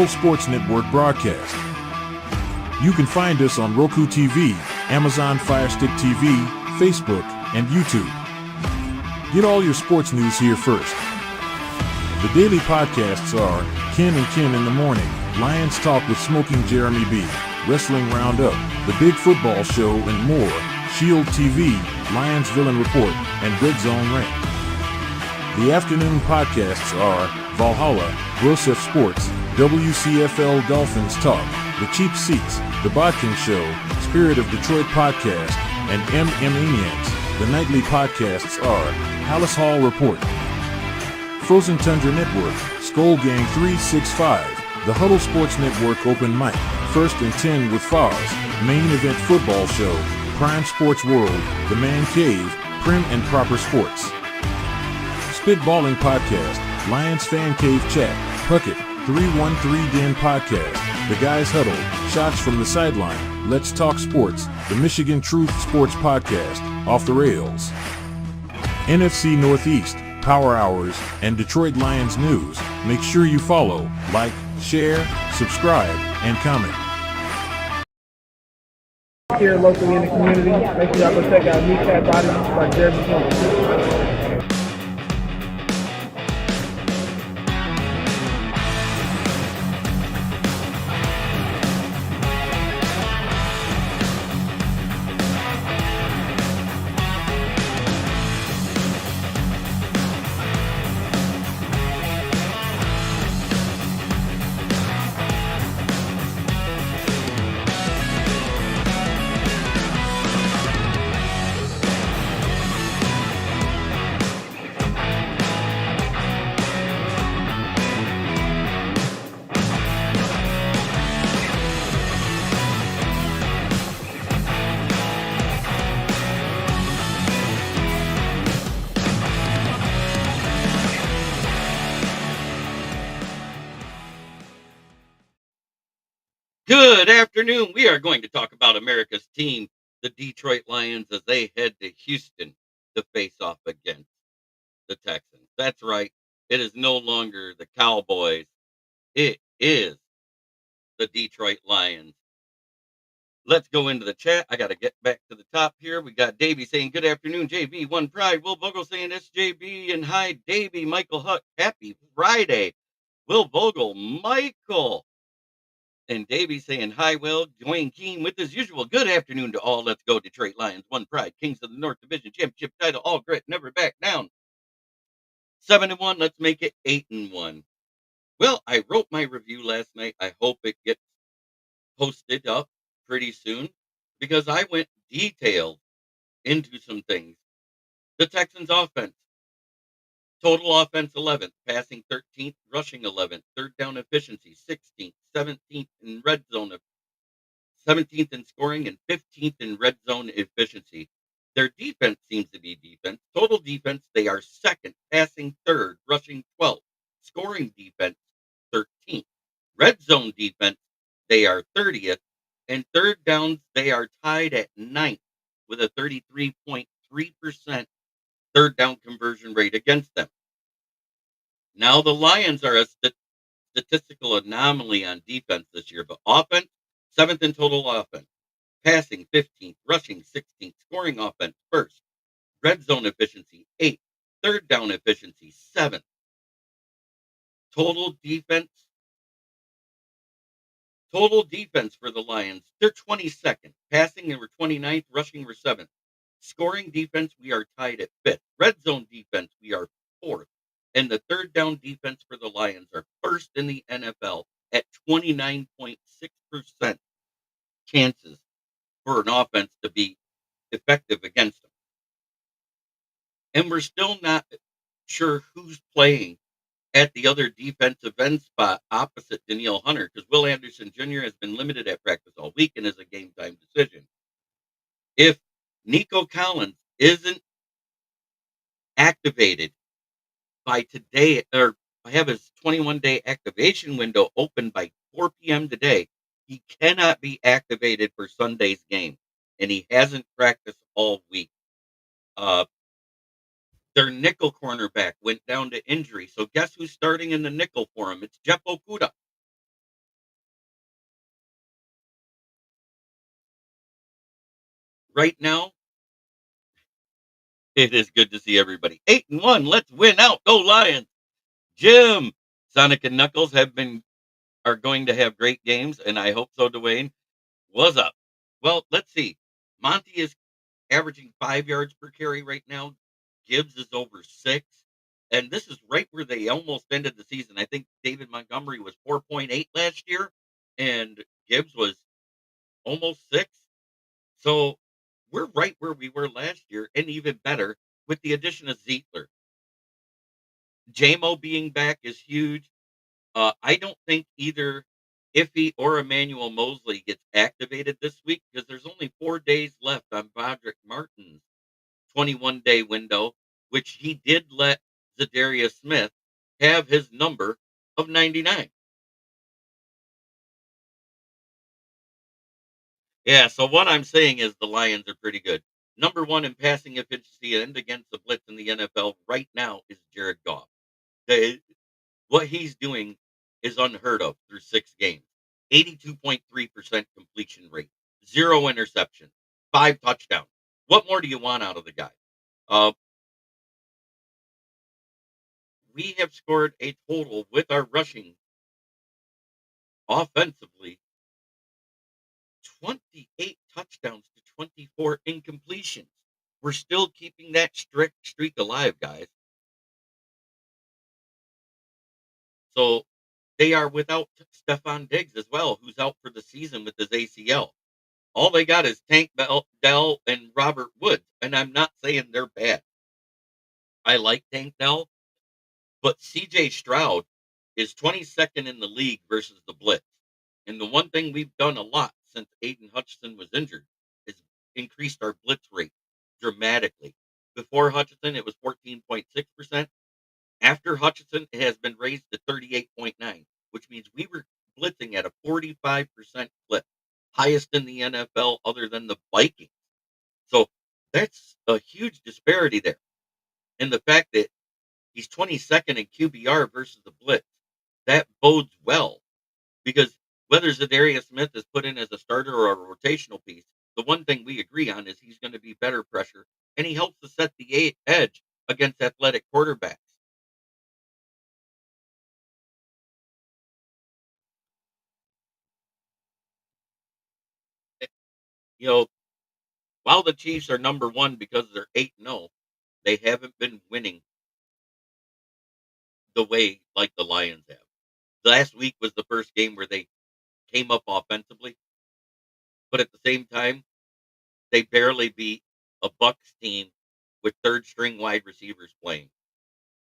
Sports Network broadcast. You can find us on Roku TV, Amazon Fire Stick TV, Facebook, and YouTube. Get all your sports news here first. The daily podcasts are Ken and Ken in the Morning, Lions Talk with Smoking Jeremy B, Wrestling Roundup, The Big Football Show, and more, Shield TV, Lions Villain Report, and Red Zone Rant. The afternoon podcasts are Valhalla, Grosef Sports, WCFL Dolphins Talk, The Cheap Seats, The Bodkin Show, Spirit of Detroit Podcast, and Maniacs. The nightly podcasts are Palace Hall Report, Frozen Tundra Network, Skull Gang 365, The Huddle Sports Network Open Mic, First and 10 with Foz, Main Event Football Show, Prime Sports World, The Man Cave, Prim and Proper Sports. Spitballing Podcast, Lions Fan Cave Chat, Puckett, 313 Den Podcast, The Guys Huddle, Shots from the Sideline, Let's Talk Sports, The Michigan Truth Sports Podcast, Off the Rails, NFC Northeast, Power Hours, and Detroit Lions News. Make sure you follow, like, share, subscribe, and comment. Here locally in the community, make sure y'all go check out New Cat Body by Jeremy Jones. Good afternoon. We are going to talk about America's team, the Detroit Lions, as they head to Houston to face off against the Texans. That's right. It is no longer the Cowboys. It is the Detroit Lions. Let's go into the chat. I got to get back to the top here. We got Davey saying, good afternoon, JB. One Pride. Will Vogel saying SJB. And hi, Davey. Michael Huck. Happy Friday. Will Vogel. Michael. And Davey saying, hi, Will. Dwayne Keene with his usual good afternoon to all. Let's go, Detroit Lions. One Pride. Kings of the North Division Championship title. All grit. Never back down. 7-1. Let's make it 8-1. Well, I wrote my review last night. I hope it gets posted up pretty soon because I went detailed into some things. The Texans offense. Total offense 11th, passing 13th, rushing 11th, third down efficiency 16th, 17th in red zone, 17th in scoring, and 15th in red zone efficiency. Their defense seems to be defense. Total defense, they are second, passing third, rushing 12th, scoring defense 13th. Red zone defense, they are 30th, and third downs, they are tied at 9th with a 33.3% third down conversion rate against them. Now the Lions are a statistical anomaly on defense this year, but offense, 7th in total offense, passing 15th, rushing 16th, scoring offense 1st, red zone efficiency 8th, third down efficiency 7th. Total defense for the Lions, they're 22nd, passing they were 29th, rushing were 7th. Scoring defense, we are tied at 5th. Red zone defense, we are 4th. And the third down defense for the Lions are 1st in the NFL at 29.6% chances for an offense to be effective against them. And we're still not sure who's playing at the other defensive end spot opposite Danielle Hunter because Will Anderson Jr. has been limited at practice all week and is a game-time decision. If Nico Collins isn't activated by today, or I have his 21-day activation window open by 4 p.m. today, he cannot be activated for Sunday's game, and he hasn't practiced all week. Their nickel cornerback went down to injury, so guess who's starting in the nickel for him? It's Jeff Okudah. right now, it is good to see everybody. 8-1. Let's win out. Go Lions. Jim, Sonic and Knuckles are going to have great games, and I hope so, Dwayne. What's up? Well, let's see. Monty is averaging 5 yards per carry right now. Gibbs is over 6. And this is right where they almost ended the season. I think David Montgomery was 4.8 last year, and Gibbs was almost 6. So we're right where we were last year, and even better with the addition of Zietler. JMO being back is huge. I don't think either Iffy or Emmanuel Mosley gets activated this week because there's only 4 days left on Broderick Martin's 21-day window, which he did let Zadarius Smith have his number of 99. Yeah, so what I'm saying is the Lions are pretty good. Number one in passing efficiency and against the blitz in the NFL right now is Jared Goff. They, what he's doing is unheard of through 6 games. 82.3% completion rate, 0 interceptions, 5 touchdowns. What more do you want out of the guy? Uh, we have scored a total with our rushing offensively 28 touchdowns to 24 incompletions. We're still keeping that strict streak alive, guys. So they are without Stephon Diggs as well, who's out for the season with his ACL. All they got is Tank Dell and Robert Woods, and I'm not saying they're bad. I like Tank Dell, but CJ Stroud is 22nd in the league versus the blitz. And the one thing we've done a lot since Aiden Hutchinson was injured is increased our blitz rate dramatically. Before Hutchinson, it was 14.6%. After Hutchinson, it has been raised to 38.9, which means we were blitzing at a 45% clip, highest in the NFL other than the Vikings. So that's a huge disparity there. And the fact that he's 22nd in QBR versus the blitz, that bodes well because whether Zadarius Smith is put in as a starter or a rotational piece, the one thing we agree on is he's going to be better pressure, and he helps to set the edge against athletic quarterbacks. Eh, You know, while the Chiefs are number one because they're 8-0, they haven't been winning the way like the Lions have. Last week was the first game where they came up offensively, but at the same time, they barely beat a Bucks team with third string wide receivers playing.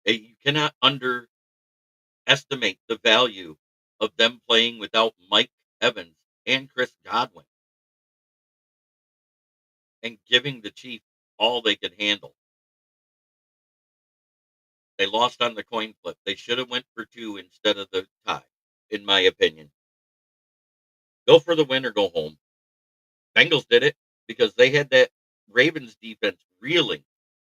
You cannot underestimate the value of them playing without Mike Evans and Chris Godwin and giving the Chiefs all they could handle. They lost on the coin flip. They should have went for two instead of the tie, in my opinion. Go for the win or go home. Bengals did it because they had that Ravens defense reeling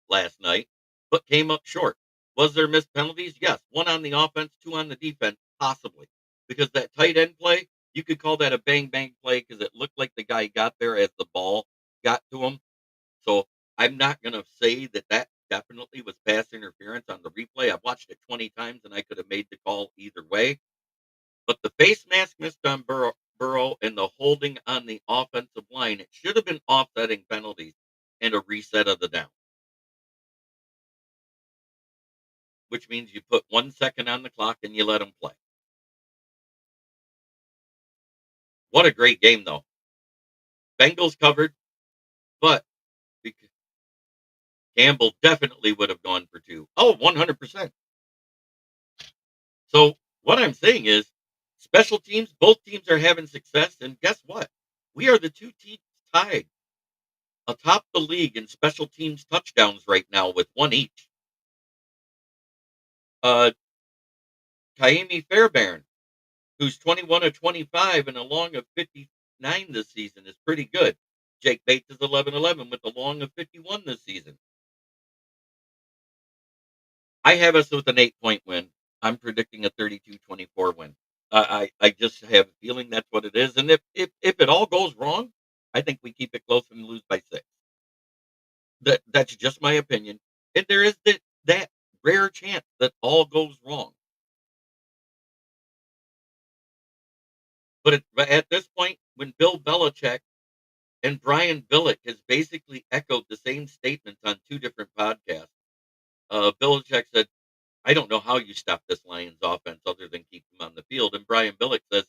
last night, but came up short. Was there missed penalties? Yes. One on the offense, two on the defense, possibly. Because that tight end play, you could call that a bang bang play because it looked like the guy got there as the ball got to him. So I'm not going to say that that definitely was pass interference on the replay. I've watched it 20 times and I could have made the call either way. But the face mask missed on Burrow and the holding on the offensive line, it should have been offsetting penalties and a reset of the down, which means you put 1 second on the clock and you let them play. What a great game, though. Bengals covered, but Campbell definitely would have gone for two. Oh, 100%. So what I'm saying is special teams, both teams are having success. And guess what? We are the two teams tied atop the league in special teams touchdowns right now with one each. Uh, Kaimi Fairbairn, who's 21 of 25 and a long of 59 this season, is pretty good. Jake Bates is 11-11 with a long of 51 this season. I have us with an 8-point win. I'm predicting a 32-24 win. I just have a feeling that's what it is. And if it all goes wrong, I think we keep it close and lose by 6. That's just my opinion. And there is that rare chance that all goes wrong. But at this point, when Bill Belichick and Brian Billick has basically echoed the same statements on 2 different podcasts. Belichick said, "I don't know how you stop this Lions offense other than keep them on the field." And Brian Billick says,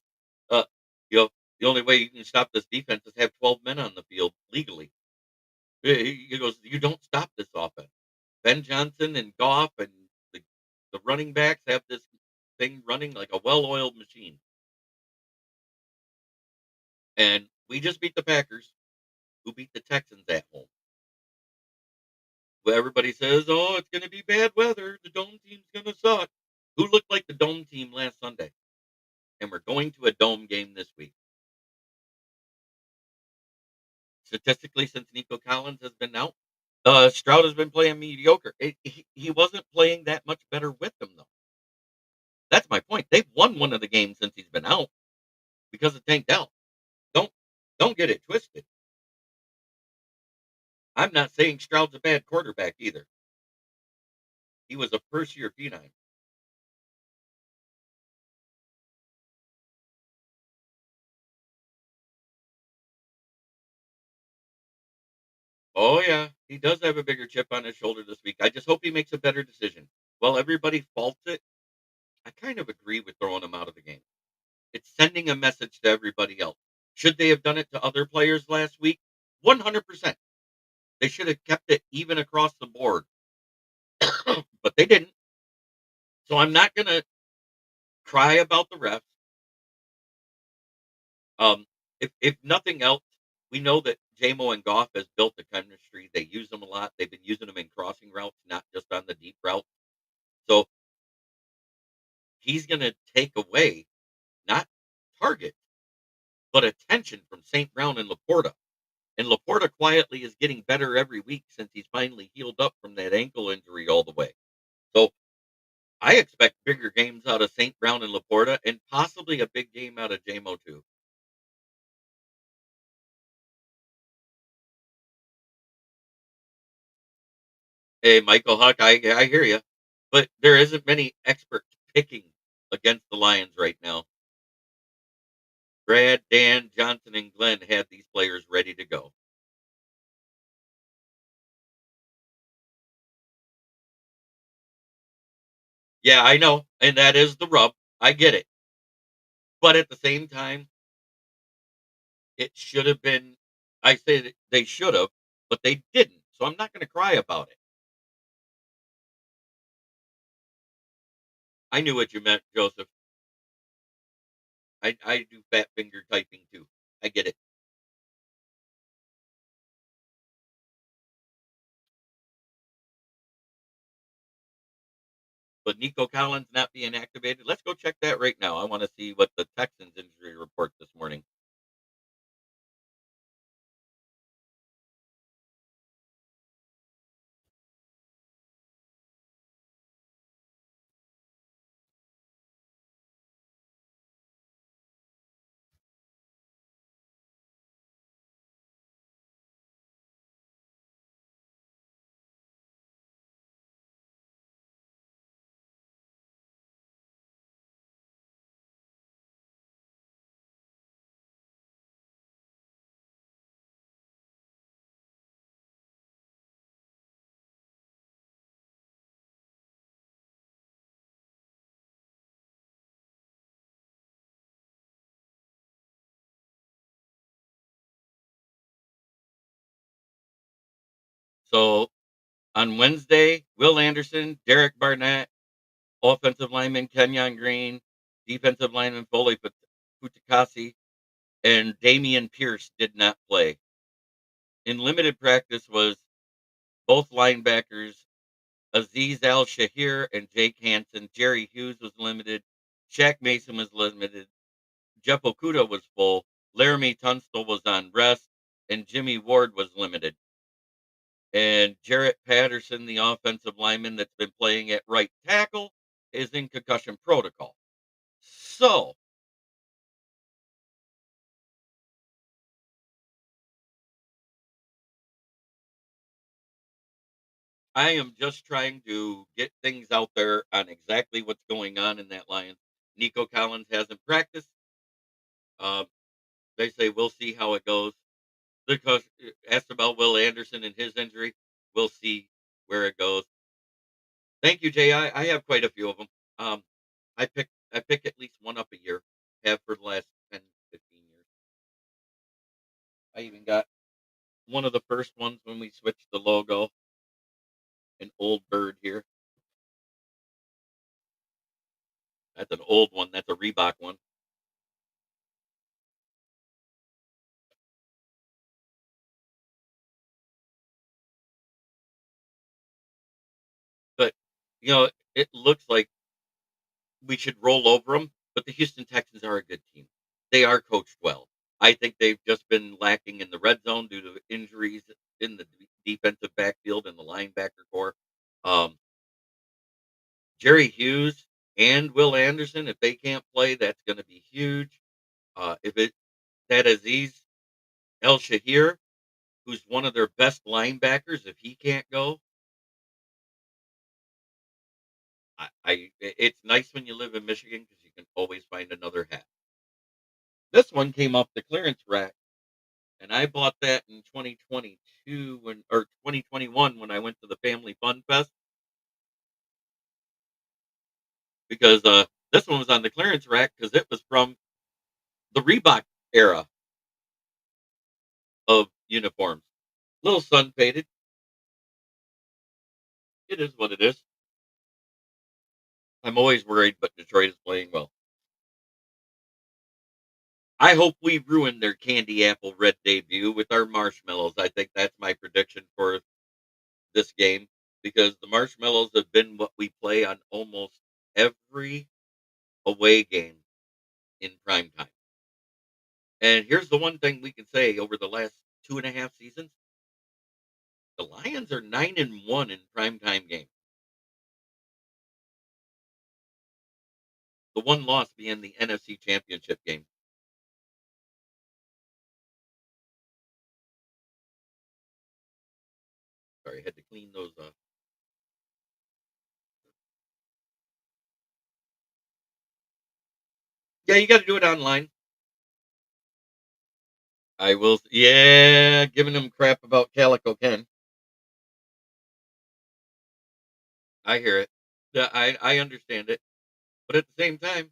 uh, you know, "The only way you can stop this defense is have 12 men on the field legally." He goes, "You don't stop this offense. Ben Johnson and Goff and the running backs have this thing running like a well-oiled machine." And we just beat the Packers, who beat the Texans at home. Well, everybody says, "Oh, it's gonna be bad weather. The dome team's gonna suck." Who looked like the dome team last Sunday? And we're going to a dome game this week. Statistically, since Nico Collins has been out, Stroud has been playing mediocre. He wasn't playing that much better with them, though. That's my point. They've won one of the games since he's been out because of Tank Dell. Don't don't get it twisted. I'm not saying Stroud's a bad quarterback either. He was a first-year phenom. Oh yeah, he does have a bigger chip on his shoulder this week. I just hope he makes a better decision. While everybody faults it, I kind of agree with throwing him out of the game. It's sending a message to everybody else. Should they have done it to other players last week? 100%. They should have kept it even across the board, but they didn't. So I'm not going to cry about the refs. Um, if nothing else, we know that JMO and Goff has built the chemistry. They use them a lot. They've been using them in crossing routes, not just on the deep route. So he's going to take away not target, but attention from St. Brown and Laporta. And Laporta quietly is getting better every week since he's finally healed up from that ankle injury all the way. So I expect bigger games out of St. Brown and Laporta and possibly a big game out of JMO too. Hey, Michael Huck, I hear you. But there isn't many experts picking against the Lions right now. Brad, Dan, Johnson, and Glenn had these players ready to go. Yeah, I know. And that is the rub. I get it. But at the same time, it should have been, I say that they should have, but they didn't. So I'm not going to cry about it. I knew what you meant, Joseph. I do fat finger typing too. I get it. But Nico Collins not being activated, let's go check that right now. I want to see what the Texans injury report this morning. So on Wednesday, Will Anderson, Derek Barnett, offensive lineman Kenyon Green, defensive lineman Foley Futakasi, and Damian Pierce did not play. In limited practice was both linebackers Aziz Al Shahir and Jake Hansen. Jerry Hughes was limited. Shaq Mason was limited. Jeff Okuda was full. Laramie Tunstall was on rest, and Jimmy Ward was limited. And Jarrett Patterson, the offensive lineman that's been playing at right tackle, is in concussion protocol. So I am just trying to get things out there on exactly what's going on in that Lions. Nico Collins hasn't practiced. Um, they say we'll see how it goes. The coach asked about Will Anderson and his injury. We'll see where it goes. Thank you, Jay. I have quite a few of them. Um, I pick at least one up a year. Have for the last 10, 15 years. I even got one of the first ones when we switched the logo. An old bird here. That's an old one. That's a Reebok one. But it looks like we should roll over them. But the Houston Texans are a good team. They are coached well. I think they've just been lacking in the red zone due to injuries in the defensive backfield and the linebacker core. Um, Jerry Hughes and Will Anderson, if they can't play, that's going to be huge. If it that Aziz El Shahir, who's one of their best linebackers, if he can't go, it's nice when you live in Michigan because you can always find another hat. This one came off the clearance rack, and I bought that in 2022 or 2021 when I went to the Family Fun Fest because this one was on the clearance rack because it was from the Reebok era of uniforms. Little sun faded. It is what it is. I'm always worried, but Detroit is playing well. I hope we ruin their candy apple red debut with our marshmallows. I think that's my prediction for this game because the marshmallows have been what we play on almost every away game in prime time. And here's the one thing we can say over the last 2.5 seasons: the Lions are 9-1 in primetime games. The one loss being the NFC Championship game. Sorry, I had to clean those up. Yeah, you got to do it online. I will. Yeah, giving them crap about Calico Ken. I hear it. Yeah, I understand it. But at the same time,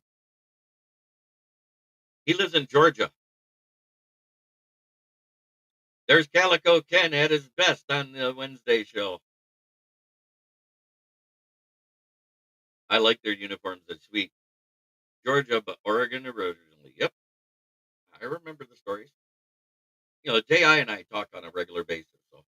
he lives in Georgia. There's Calico Ken at his best on the Wednesday show. I like their uniforms. They're sweet. Georgia, but Oregon originally. Yep, I remember the stories. J.I. and I talk on a regular basis. So,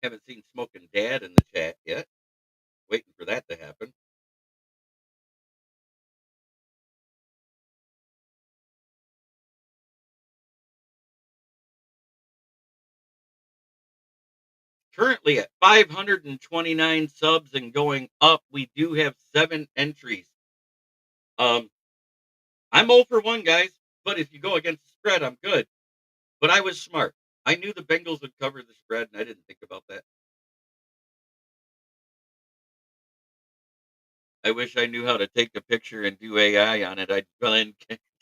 haven't seen Smoking Dad in the chat yet. Waiting for that to happen. Currently at 529 subs and going up. We do have 7 entries. Um, I'm 0 for 1, guys. But if you go against the spread, I'm good. But I was smart. I knew the Bengals would cover the spread, and I didn't think about that. I wish I knew how to take a picture and do AI on it. I'd blend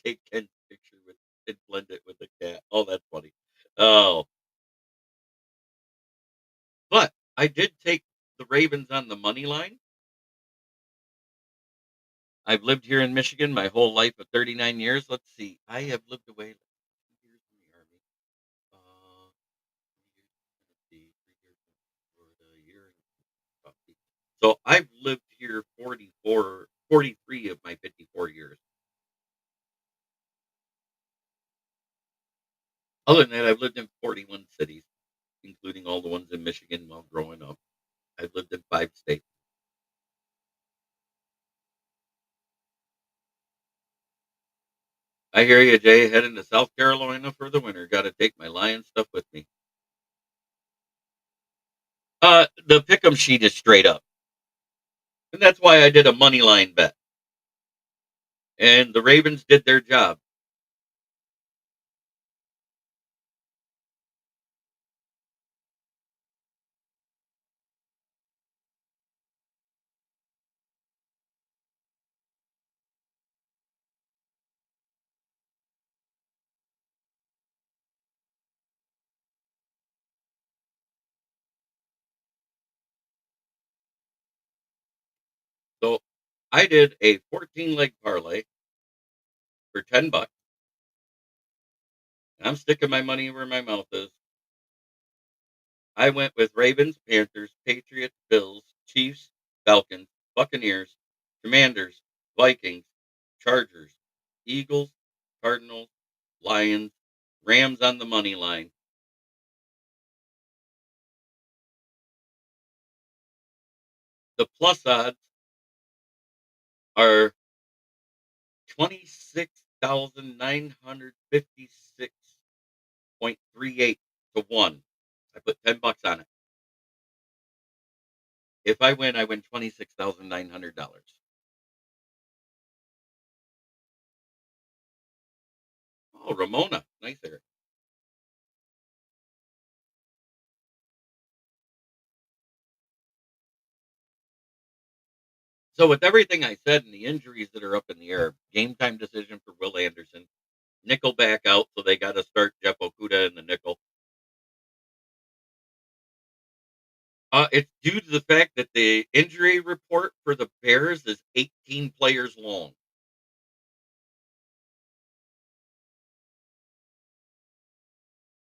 take Ken's picture with and blend it with the cat. Oh, that's funny. Oh, but I did take the Ravens on the money line. I've lived here in Michigan my whole life of 39 years. Let's see. I have lived away 2 years in the Army. 3 years in Tennessee, 3 years in Florida, a year in Kentucky. So I've lived here 43 of my 54 years. Other than that, I've lived in 41 cities, including all the ones in Michigan while growing up. I've lived in 5 states. I hear you, Jay. Heading to South Carolina for the winter. Got to take my lion stuff with me. The pick'em sheet is straight up, and that's why I did a money line bet. And the Ravens did their job. So I did a 14 leg parlay for $10. And I'm sticking my money where my mouth is. I went with Ravens, Panthers, Patriots, Bills, Chiefs, Falcons, Buccaneers, Commanders, Vikings, Chargers, Eagles, Cardinals, Lions, Rams on the money line. The plus odds are 26,956.38 to 1. I put $10 on it. If I win $26,900. Oh, Ramona. Nice there. So with everything I said and the injuries that are up in the air, game time decision for Will Anderson, nickel back out, so they got to start Jeff Okuda in the nickel. It's due to the fact that the injury report for the Bears is 18 players long.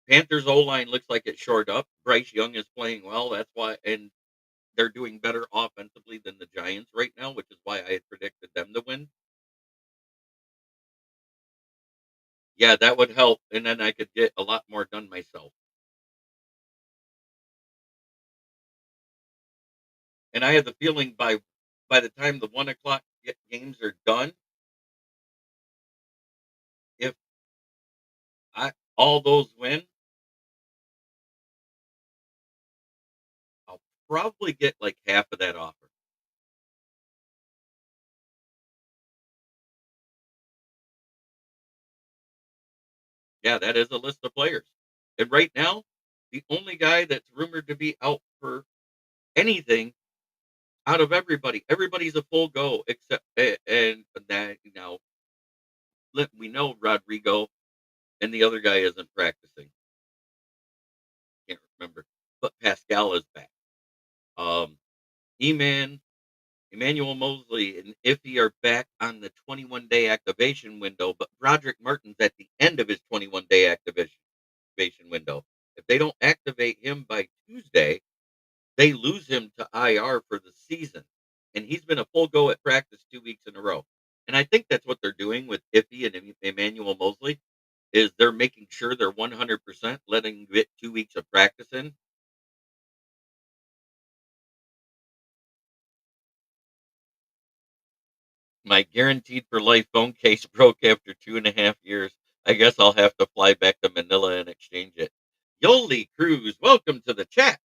Panthers O line looks like it's shored up. Bryce Young is playing well. That's why, and they're doing better offensively than the Giants right now, which is why I had predicted them to win. Yeah, that would help, and then I could get a lot more done myself. And I have the feeling by the time the 1 o'clock games are done, if I all those win, I'll probably get like half of that offer. Yeah, that is a list of players. And right now, the only guy that's rumored to be out for anything out of everybody's a full go except and that now we know Rodrigo and the other guy isn't practicing. Can't remember, but Pascal is back. Um, E-Man, Emmanuel Mosley, and Iffy are back on the 21-day activation window, but Broderick Martin's at the end of his 21-day activation window. If they don't activate him by Tuesday, they lose him to IR for the season. And he's been a full go at practice 2 weeks in a row. And I think that's what they're doing with Iffy and Emmanuel Mosley is they're making sure they're 100% letting get 2 weeks of practice in. My guaranteed for life phone case broke after 2.5 years. I guess I'll have to fly back to Manila and exchange it. Yoli Cruz, welcome to the chat.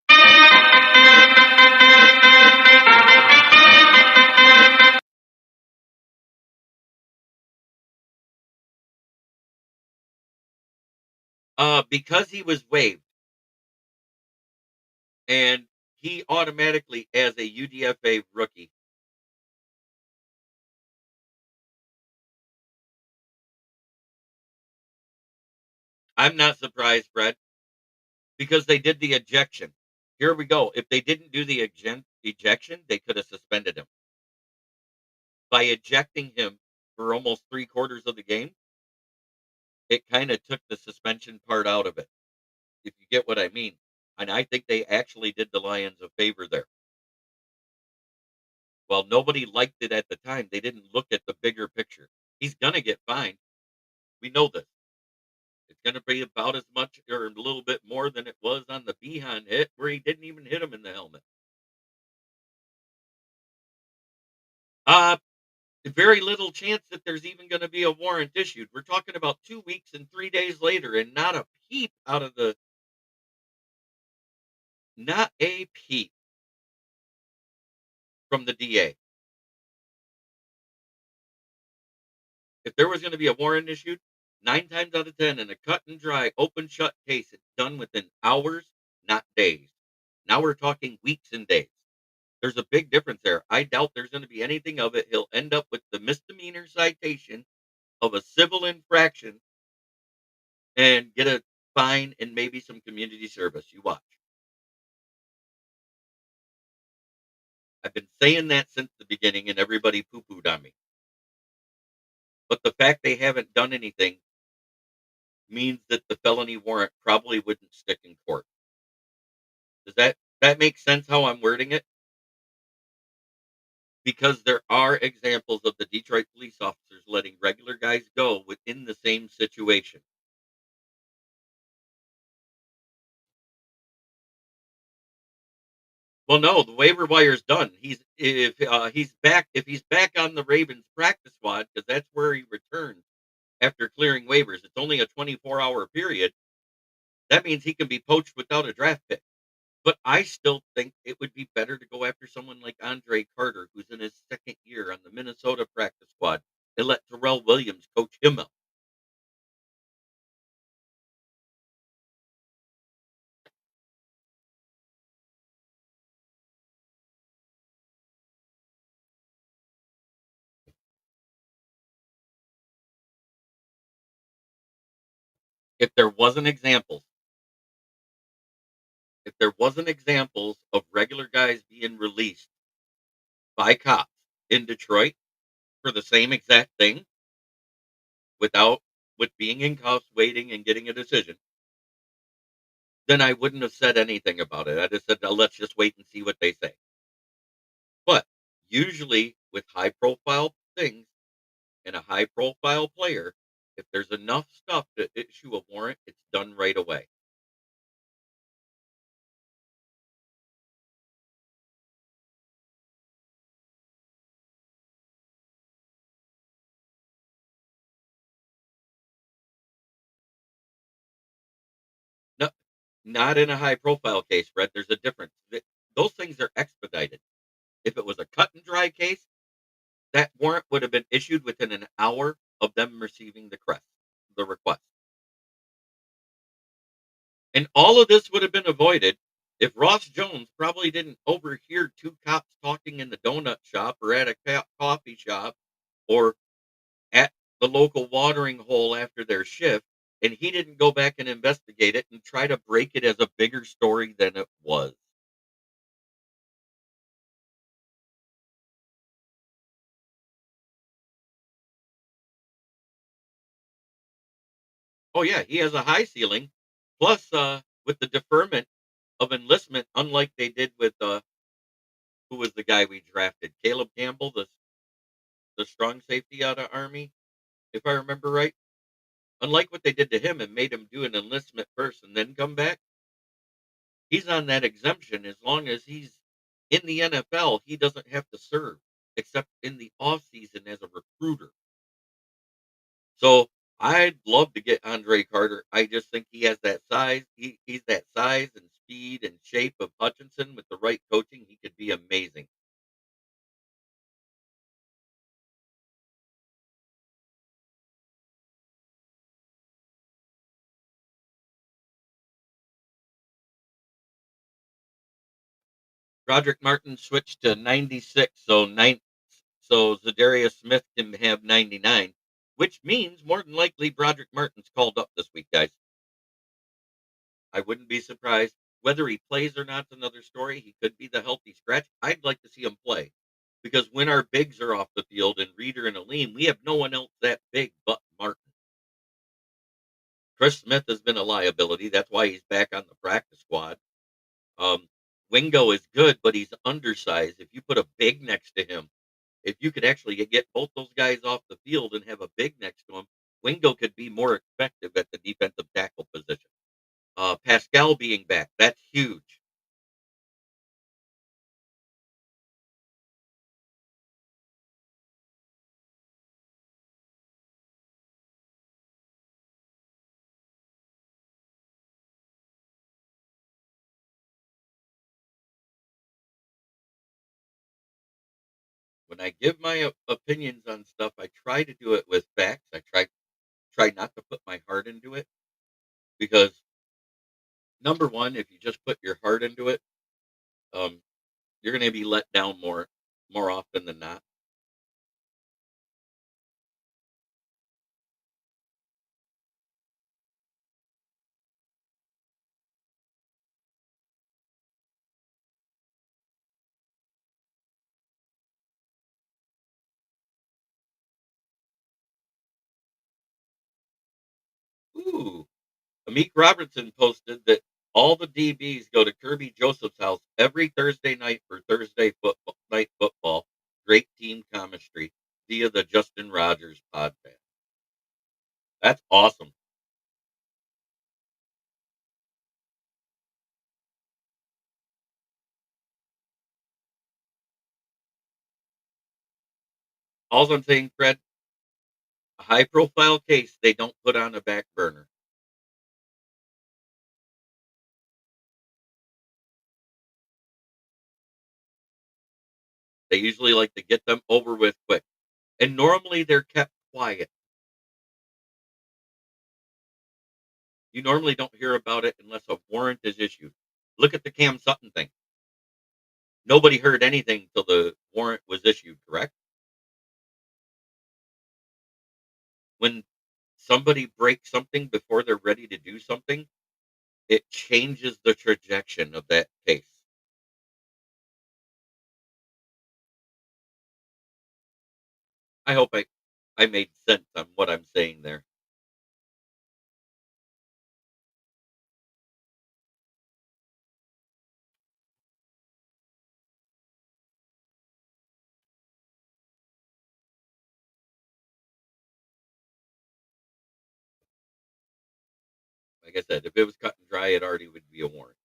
Because he was waived and he automatically, as a UDFA rookie, I'm not surprised, Fred, because they did the ejection. Here we go. If they didn't do the ejection, they could have suspended him. By ejecting him for almost 3/4 of the game, it kind of took the suspension part out of it, if you get what I mean. And I think they actually did the Lions a favor there. While nobody liked it at the time, they didn't look at the bigger picture. He's going to get fined. We know this. It's going to be about as much or a little bit more than it was on the Behan hit, where he didn't even hit him in the helmet. very little chance that there's even going to be a warrant issued. We're talking about 2 weeks and 3 days later, and not a peep out of the, not a peep from the DA. If there was going to be a warrant issued, 9 times out of 10 in a cut and dry, open shut case, it's done within hours, not days. Now we're talking weeks and days. There's a big difference there. I doubt there's going to be anything of it. He'll end up with the misdemeanor citation of a civil infraction and get a fine and maybe some community service. You watch. I've been saying that since the beginning, and everybody poo pooed on me. But the fact they haven't done anything means that the felony warrant probably wouldn't stick in court. Does that make sense how I'm wording it? Because there are examples of the Detroit police officers letting regular guys go within the same situation. Well, no, the waiver wire's done. He's back on the Ravens practice squad because that's where he returns after clearing waivers. It's only a 24-hour period. That means he can be poached without a draft pick. But I still think it would be better to go after someone like Andre Carter, who's in his second year on the Minnesota practice squad, and let Terrell Williams coach him up. If there wasn't examples, if there wasn't examples of regular guys being released by cops in Detroit for the same exact thing without with being in cuffs, waiting and getting a decision, then I wouldn't have said anything about it. I just said, "Now let's just wait and see what they say." But usually with high profile things and a high profile player, if there's enough stuff to issue a warrant, it's done right away. No, not in a high profile case, Fred. There's a difference. Those things are expedited. If it was a cut and dry case, that warrant would have been issued within an hour of them receiving the request. And all of this would have been avoided if Ross Jones probably didn't overhear two cops talking in the donut shop or at a coffee shop or at the local watering hole after their shift, and he didn't go back and investigate it and try to break it as a bigger story than it was. Oh yeah, he has a high ceiling. Plus, with the deferment of enlistment, unlike they did with who was the guy we drafted, Caleb Campbell, the strong safety out of Army, if I remember right. Unlike what they did to him and made him do an enlistment first and then come back, he's on that exemption as long as he's in the NFL. He doesn't have to serve except in the off season as a recruiter. So I'd love to get Andre Carter. I just think he has that size. He's that size and speed and shape of Hutchinson with the right coaching. He could be amazing. Roderick Martin switched to 96, so Zadarius Smith can have 99, which means more than likely Broderick Martin's called up this week, guys. I wouldn't be surprised. Whether he plays or not's another story. He could be the healthy scratch. I'd like to see him play because when our bigs are off the field and Reeder and Aleem, we have no one else that big but Martin. Chris Smith has been a liability. That's why he's back on the practice squad. Um, Wingo is good, but he's undersized. If you put a big next to him, if you could actually get both those guys off the field and have a big next to him, Wingo could be more effective at the defensive tackle position. Pascal being back, that's huge. When I give my opinions on stuff, I try to do it with facts. I try not to put my heart into it because number one, if you just put your heart into it, um, you're going to be let down more often than not. Ooh, Amik Robertson posted that all the DBs go to Kirby Joseph's house every Thursday night for Thursday football night football. Great team chemistry via the Justin Rogers podcast. That's awesome. All I'm saying, Fred, a high profile case they don't put on a back burner. They usually like to get them over with quick. And normally they're kept quiet. You normally don't hear about it unless a warrant is issued. Look at the Cam Sutton thing. Nobody heard anything till the warrant was issued, correct? When somebody breaks something before they're ready to do something, it changes the trajectory of that case. I hope I made sense on what I'm saying there. Like I said, if it was cut and dry, it already would be a warrant.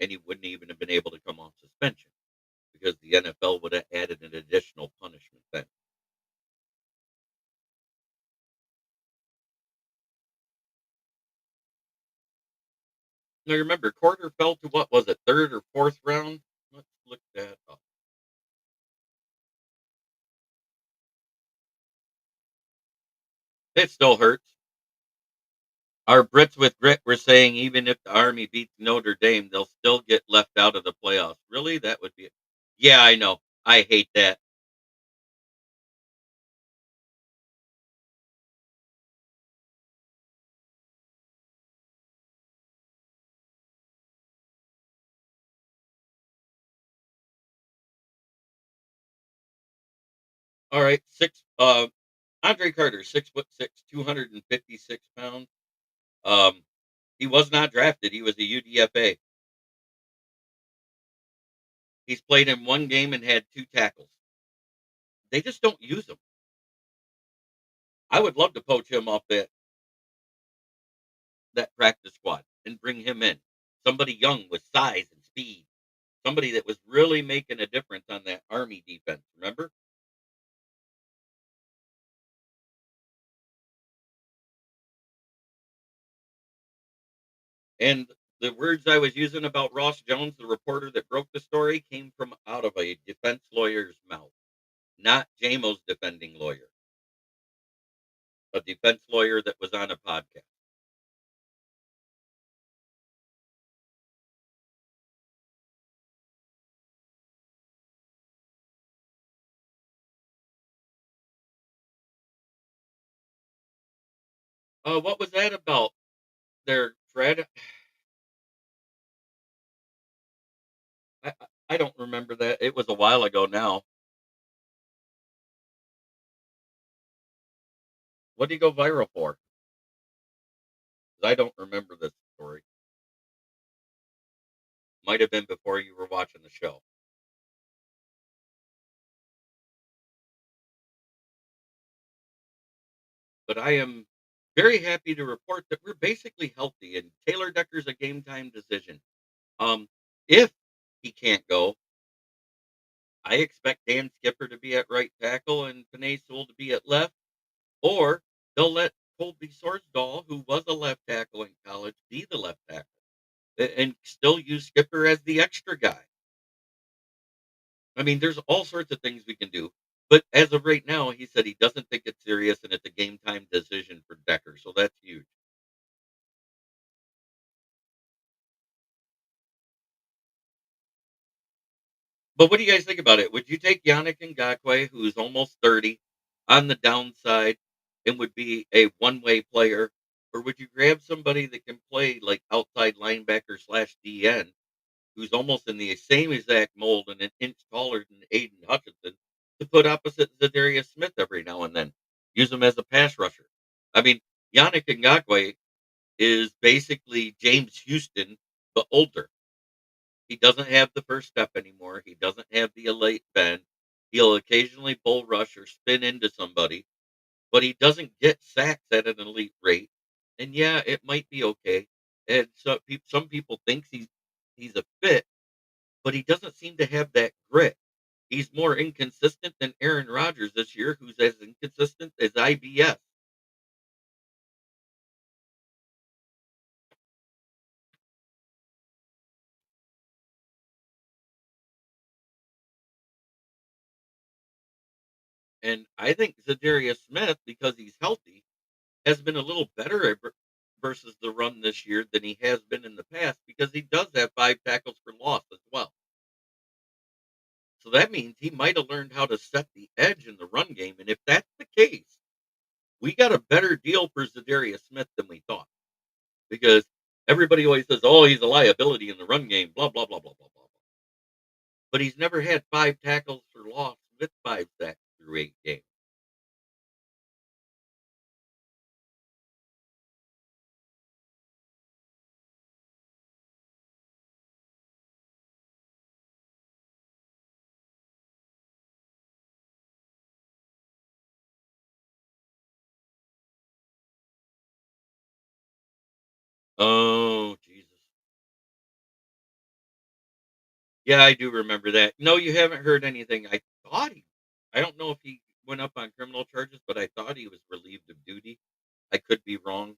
And he wouldn't even have been able to come off suspension because the NFL would have added an additional punishment then. Now remember, Carter fell to what was it, third or fourth round? Let's look that up. It still hurts. Our Brits with grit were saying even if the Army beats Notre Dame, they'll still get left out of the playoffs. Really? That would be it. Yeah, I know. I hate that. All right, Andre Carter, 6'6", 256 pounds. Um, he was not drafted. He was a UDFA. He's played in one game and had two tackles. They just don't use him. I would love to poach him off that practice squad and bring him in. Somebody young with size and speed. Somebody that was really making a difference on that Army defense. Remember? And the words I was using about Ross Jones, the reporter that broke the story, came from out of a defense lawyer's mouth, not JMO's defending lawyer, a defense lawyer that was on a podcast. What was that about there, Fred? I don't remember that. It was a while ago now. What did he go viral for? 'Cause I don't remember this story. Might have been before you were watching the show. But I am very happy to report that we're basically healthy and Taylor Decker's a game time decision. If he can't go, I expect Dan Skipper to be at right tackle and Panay Sewell to be at left, or they'll let Colby Sorsdahl, who was a left tackle in college, be the left tackle and still use Skipper as the extra guy. I mean, there's all sorts of things we can do. But as of right now, he said he doesn't think it's serious and it's a game time decision for Decker. So that's huge. But what do you guys think about it? Would you take Yannick Ngakwe, who's almost 30, on the downside and would be a one-way player? Or would you grab somebody that can play like outside linebacker slash DN, who's almost in the same exact mold and an inch taller than Aiden Hutchinson, to put opposite Zadarius Smith every now and then? Use him as a pass rusher. I mean, Yannick Ngakwe is basically James Houston, but older. He doesn't have the first step anymore. He doesn't have the elite bend. He'll occasionally bull rush or spin into somebody, but he doesn't get sacks at an elite rate. And yeah, it might be okay. And so some people think he's a fit, but he doesn't seem to have that grit. He's more inconsistent than Aaron Rodgers this year, who's as inconsistent as IBS. And I think Zadarius Smith, because he's healthy, has been a little better versus the run this year than he has been in the past because he does have 5 tackles for loss as well. So that means he might have learned how to set the edge in the run game. And if that's the case, we got a better deal for Zadarius Smith than we thought because everybody always says, oh, he's a liability in the run game, blah, blah, blah, blah, blah, blah. But he's never had 5 tackles for loss with 5 sacks through 8 games. Oh, Jesus. Yeah, I do remember that. No, you haven't heard anything. I don't know if he went up on criminal charges, but I thought he was relieved of duty. I could be wrong.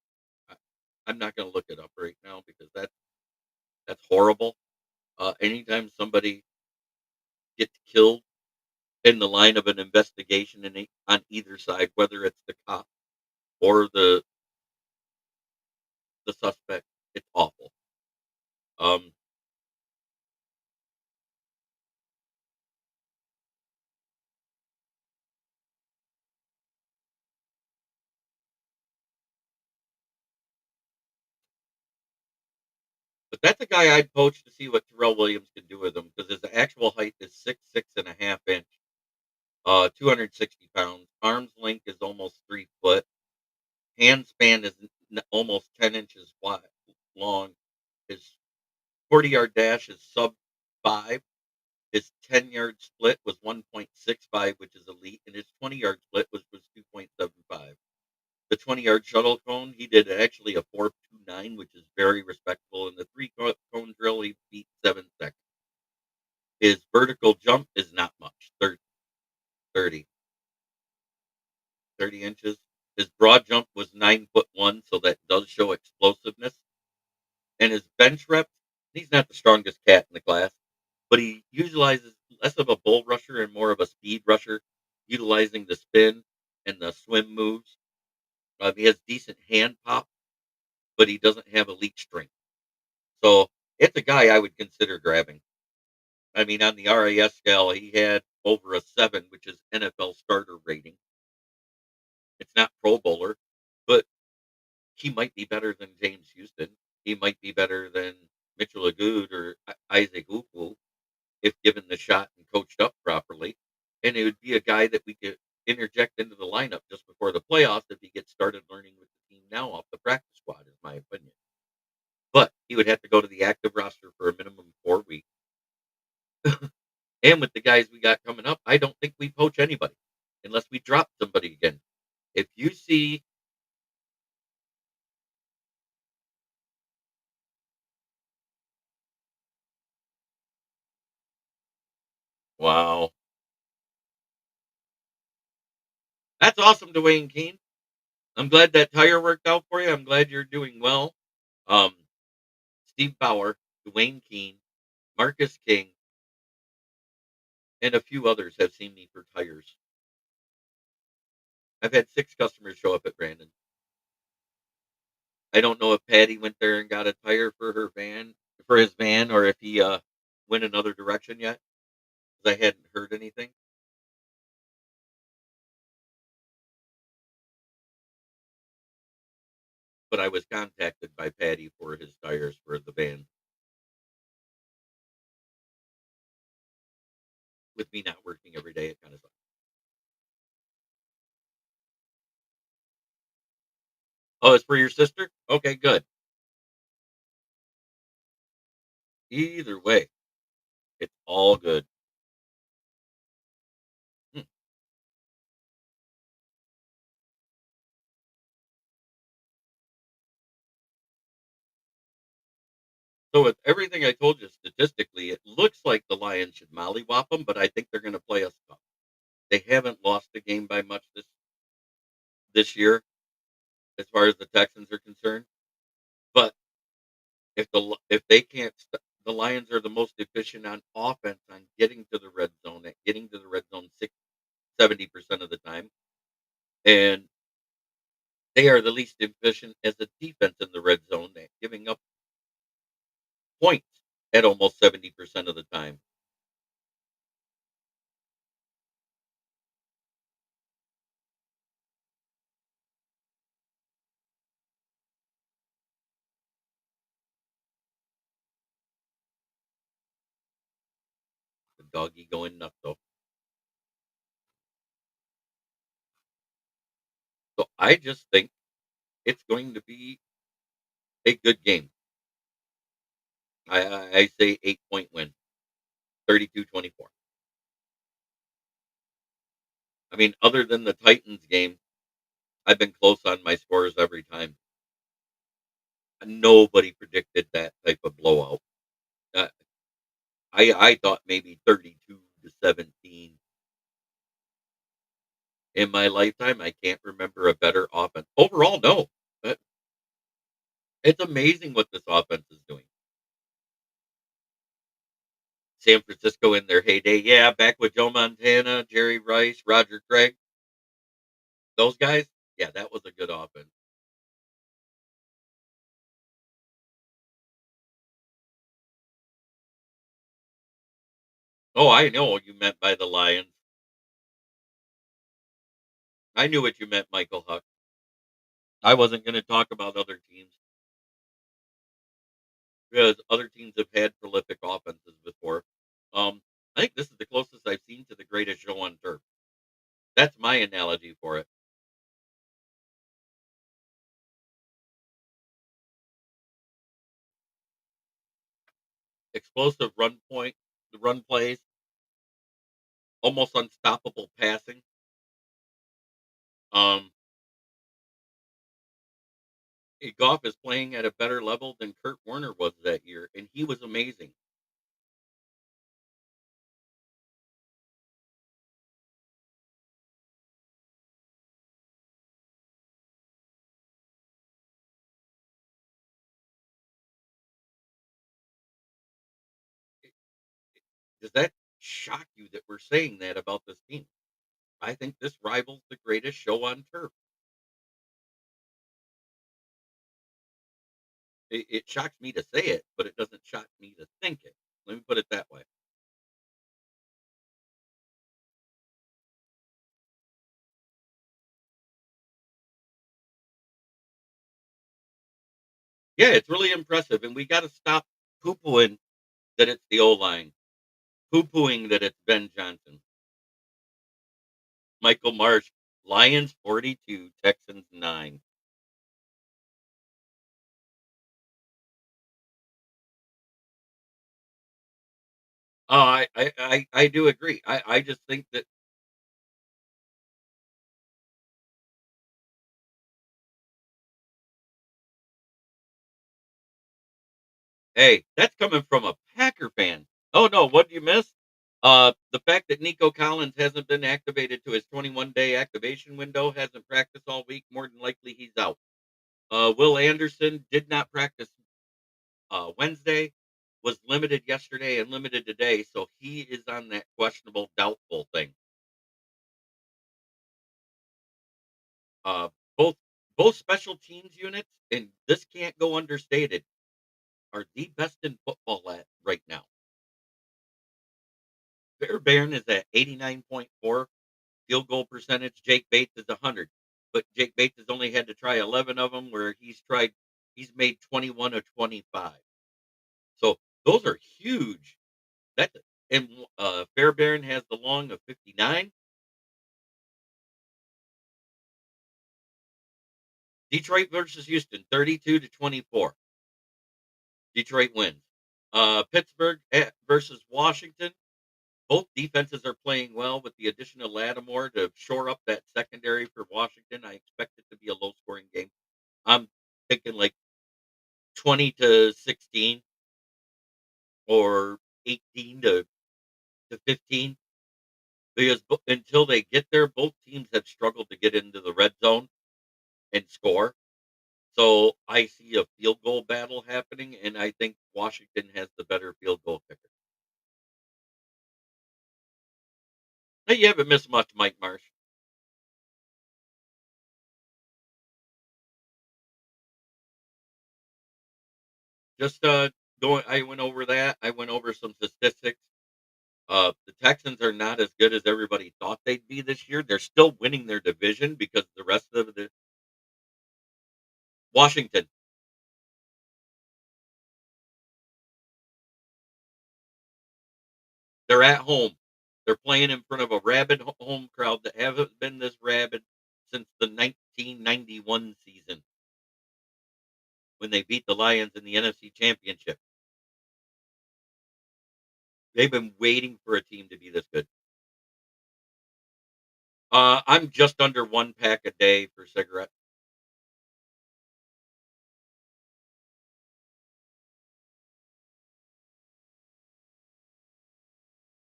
I, I'm not going to look it up right now because that's horrible. Anytime somebody gets killed in the line of an investigation on either side, whether it's the cop or the suspect, it's awful. Um, but that's a guy I'd poach to see what Terrell Williams can do with him because his actual height is 6'6.5" 260 pounds. Arms length is almost 3 foot. Hand span is almost 10 inches wide, long. His 40-yard dash is sub 5. His 10-yard split was 1.65, which is elite, and his 20-yard split was 2.75. The 20-yard shuttle cone, he did actually a 4.29, which is very respectable. In the three-cone drill, he beat 7 seconds. His vertical jump is not much, 30. 30 inches. His broad jump was 9'1", so that does show explosiveness. And his bench reps, he's not the strongest cat in the class, but he utilizes less of a bull rusher and more of a speed rusher, utilizing the spin and the swim moves. He has decent hand pop, but he doesn't have elite strength. So it's a guy I would consider grabbing. I mean, on the RAS scale, he had over a 7, which is NFL starter rating. It's not Pro Bowler, but he might be better than James Houston. He might be better than Mitchell Agood or Isaac Ukwu if given the shot and coached up properly. And it would be a guy that we could interject into the lineup just before the playoffs if he gets started learning with the team now off the practice squad, is my opinion. But he would have to go to the active roster for a minimum of 4 weeks. And with the guys we got coming up, I don't think we poach anybody unless we drop somebody again. If you see, wow, that's awesome, Dwayne Keene. I'm glad that tire worked out for you. I'm glad you're doing well. Um, Steve Bauer, Dwayne Keene, Marcus King, and a few others have seen me for tires. I've had 6 customers show up at Brandon. I don't know if Patty went there and got a tire for his van, or if he, went another direction yet, 'cause I hadn't heard anything. But I was contacted by Patty for his tires for the van, with me not working every day, it kinda sucks. Oh, it's for your sister? Okay, good. Either way, it's all good. Hmm. So with everything I told you statistically, it looks like the Lions should mollywop them, but I think they're gonna play us tough. They haven't lost the game by much this year as far as the Texans are concerned. But if they can't the Lions are the most efficient on offense on getting to the red zone, at getting to the red zone 70% of the time, and they are the least efficient as a defense in the red zone at giving up points at almost 70% of the time. The doggy going nuts though. So I just think it's going to be a good game. I say 8-point win, 32-24. I mean, other than the Titans game, I've been close on my scores every time. Nobody predicted that type of blowout. Uh, I thought maybe 32-17. In my lifetime, I can't remember a better offense. Overall, no. Uh, It's amazing what this offense is doing. San Francisco in their heyday, yeah, back with Joe Montana, Jerry Rice, Roger Craig, those guys, yeah, that was a good offense. Oh, I know what you meant by the Lions. I knew what you meant, Michael Huck. I wasn't going to talk about other teams because other teams have had prolific offenses before. I think this is the closest I've seen to the greatest show on turf. That's my analogy for it. Explosive the run plays, almost unstoppable passing. Um, Goff is playing at a better level than Kurt Warner was that year, and he was amazing. Does that shock you that we're saying that about this team? I think this rivals the greatest show on turf. It shocks me to say it, but it doesn't shock me to think it. Let me put it that way. Yeah, it's really impressive, and we got to stop poo-pooing that it's the O line, poo-pooing that it's Ben Johnson, Michael Marsh, Lions 42, Texans 9. Oh, I do agree. I just think that hey, that's coming from a Packer fan. Oh no, what do you miss? The fact that Nico Collins hasn't been activated to his 21-day activation window, hasn't practiced all week. More than likely, he's out. Will Anderson did not practice Wednesday. was limited yesterday and limited today, so he is on that questionable, doubtful thing. Uh, both both special teams units, and this can't go understated, are the best in football at right now. Fairbairn is at 89.4 field goal percentage. Jake Bates is 100, but Jake Bates has only had to try 11 of them, where he's made 21 of 25. So those are huge. That and Fairbairn has the long of 59. Detroit versus Houston, 32-24. Detroit wins. Pittsburgh versus Washington. Both defenses are playing well with the addition of Lattimore to shore up that secondary for Washington. I expect it to be a low scoring game. I'm thinking like 20-16 or 18 to 15 because until they get there, both teams have struggled to get into the red zone and score. So I see a field goal battle happening, and I think Washington has the better field goal kicker. Hey, you haven't missed much, Mike Marsh. Just going. I went over that. I went over some statistics. The Texans are not as good as everybody thought they'd be this year. They're still winning their division because the rest of the Washington, they're at home. They're playing in front of a rabid home crowd that haven't been this rabid since the 1991 season when they beat the Lions in the NFC Championship. They've been waiting for a team to be this good. I'm just under one pack a day for cigarettes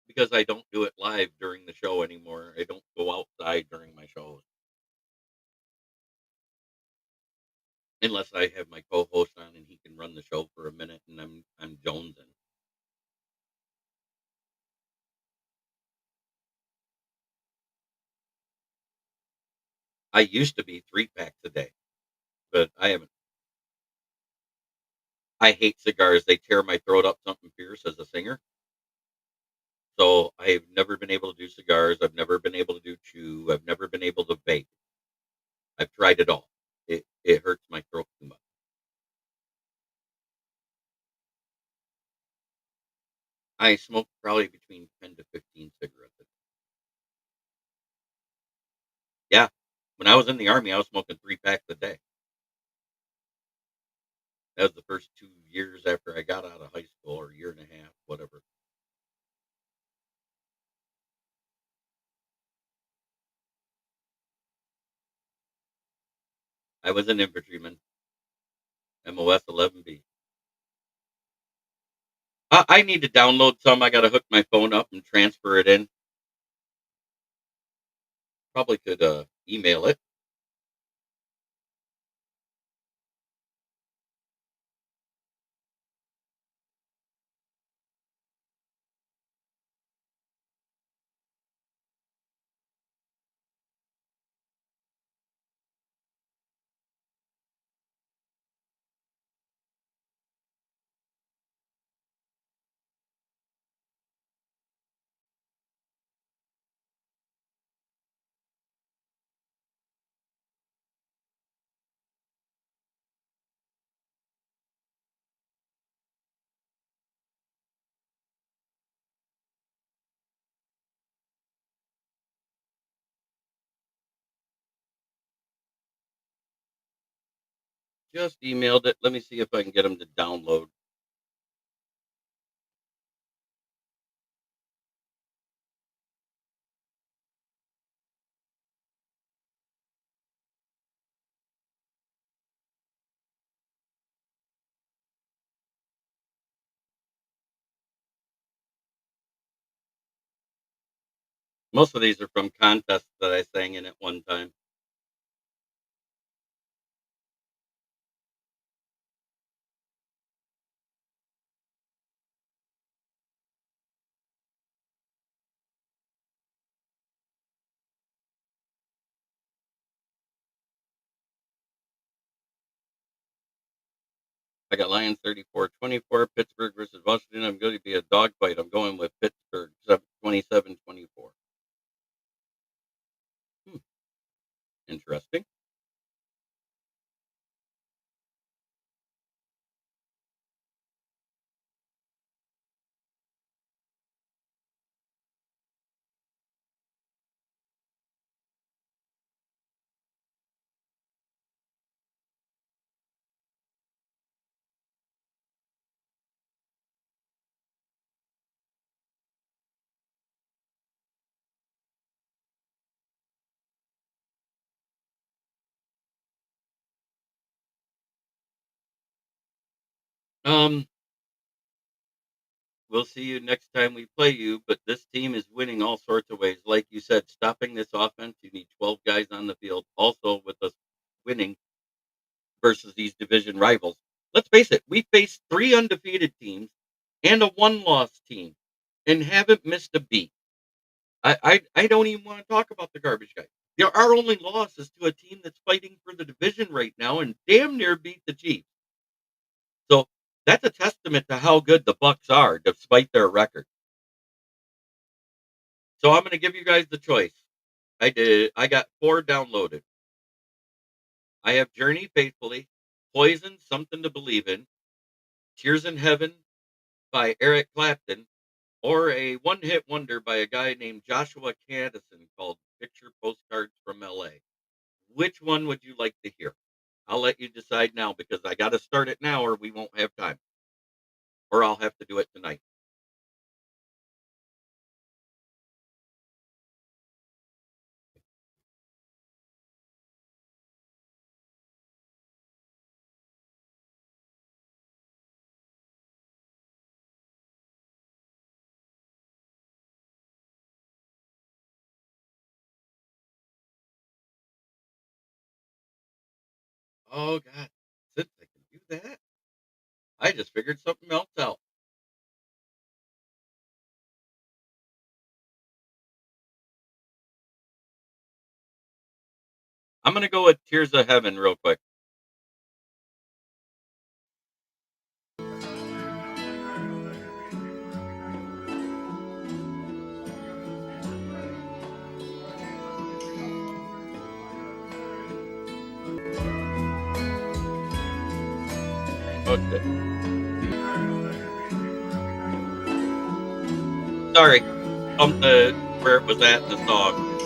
because I don't do it live during the show anymore. I don't go outside during my shows unless I have my co-host on and he can run the show for a minute and I'm jonesing. I used to be 3 packs a day, but I haven't. I hate cigars. They tear my throat up something fierce as a singer. So I've never been able to do cigars. I've never been able to do chew. I've never been able to vape. I've tried it all. It hurts my throat too much. I smoke probably between 10 to 15 cigarettes. Yeah. When I was in the army, I was smoking 3 packs a day. That was the first 2 years after I got out of high school, or a year and a half, whatever. I was an infantryman, MOS 11B. I need to download some. I got to hook my phone up and transfer it in. Probably could email it. Just emailed it. Let me see if I can get them to download. Most of these are from contests that I sang in at one time. I got Lions 34-24, Pittsburgh versus Washington. I'm going to be a dogfight. I'm going with Pittsburgh 27-24. Interesting. Um, we'll see you next time we play you, but this team is winning all sorts of ways. Like you said, stopping this offense, you need 12 guys on the field. Also, with us winning versus these division rivals. Let's face it, we faced 3 undefeated teams and a 1-loss team and haven't missed a beat. I don't even want to talk about the garbage guy. Our only loss is to a team that's fighting for the division right now and damn near beat the Chiefs. So that's a testament to how good the Bucks are, despite their record. So I'm going to give you guys the choice. I got 4 downloaded. I have Journey Faithfully, Poison, Something to Believe in, Tears in Heaven by Eric Clapton, or a one-hit wonder by a guy named Joshua Caddison called Picture Postcards from L.A. Which one would you like to hear? I'll let you decide now because I got to start it now or we won't have time. Or I'll have to do it tonight. Oh, God. Since I can do that, I just figured something else out. I'm going to go with Tears of Heaven real quick. Okay. Sorry. Where it was at in the song.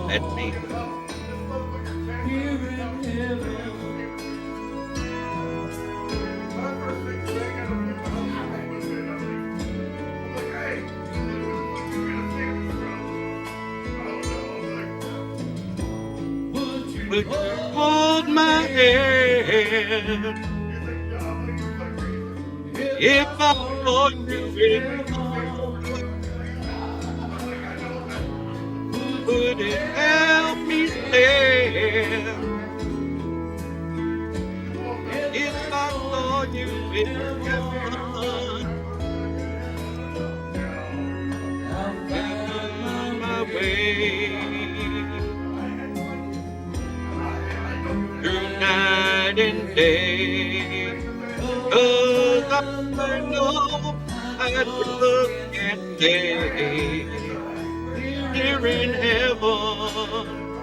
That's me. Would you hold my hand if I saw you in would it help me stand if I saw you in heaven on my way through night and day? 'Cause I know I'd look and say here in heaven.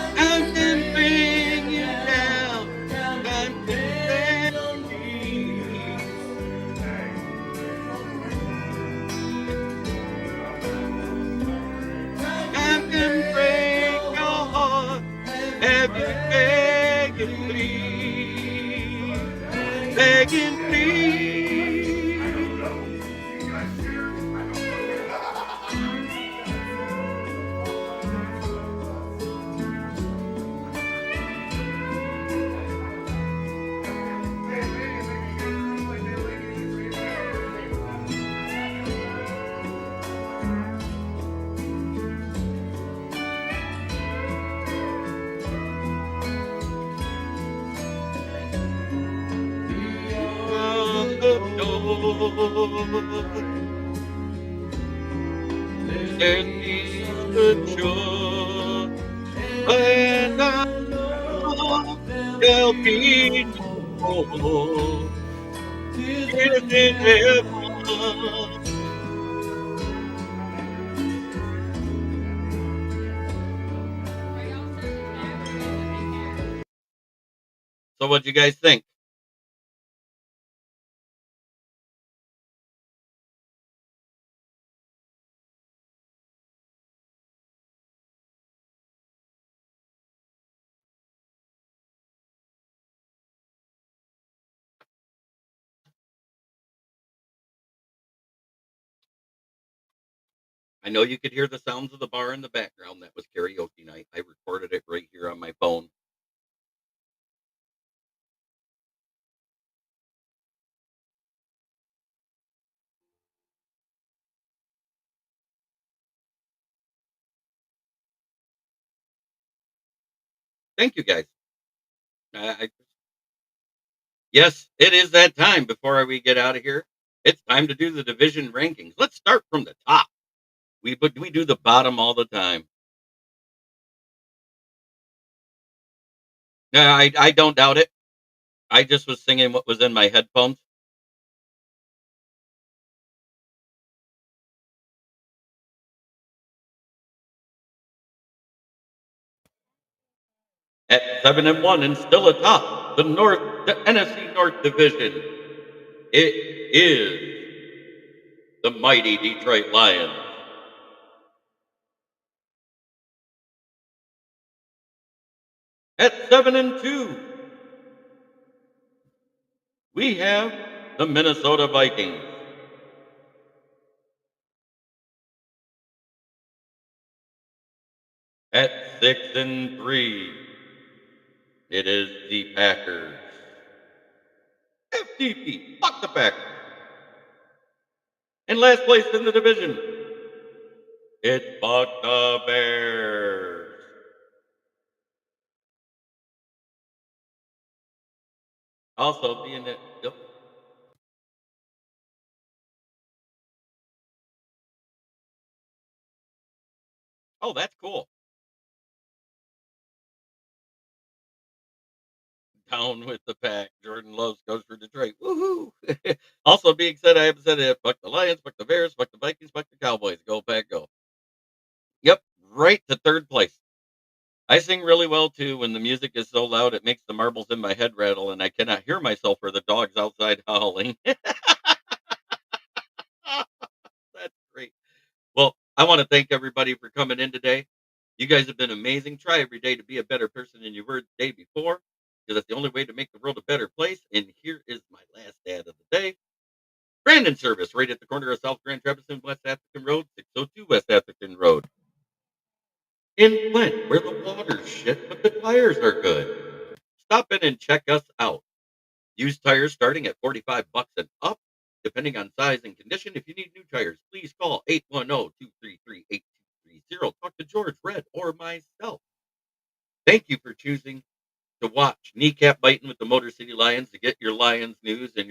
I can bring you down. I can bend your knees. There's peace assured, and I know there'll be no more tears in heaven. So what'd you guys think? I know you could hear the sounds of the bar in the background. That was karaoke night. I recorded it right here on my phone. Thank you guys. I Yes, it is that time before we get out of here. It's time to do the division rankings. Let's start from the top. We do the bottom all the time. Yeah, I don't doubt it. I just was singing what was in my headphones. At 7-1 and still atop the NFC North Division, it is the mighty Detroit Lions. At 7-2, we have the Minnesota Vikings. At 6-3, it is the Packers. FTP, fuck the Packers. In last place in the division, it's fuck the Bears. Also being it. Oh, that's cool. Down with the pack. Jordan Loves goes for Detroit. Woohoo! Also being said, I haven't said it. Fuck the Lions, fuck the Bears, fuck the Vikings, fuck the Cowboys. Go Pack, go. Yep, right to third place. I sing really well too. When the music is so loud, it makes the marbles in my head rattle, and I cannot hear myself or the dogs outside howling. That's great. Well, I want to thank everybody for coming in today. You guys have been amazing. Try every day to be a better person than you were the day before, because that's the only way to make the world a better place. And here is my last ad of the day. Brandon Service, right at the corner of South Grand Traverse and West Atherton Road, 602 West Atherton Road. In Flint, where the water's shit, but the tires are good. Stop in and check us out. Used tires starting at 45 bucks and up, depending on size and condition. If you need new tires, please call 810-233-8230. Talk to George, Red, or myself. Thank you for choosing to watch Kneecap Biting with the Motor City Lions to get your Lions news and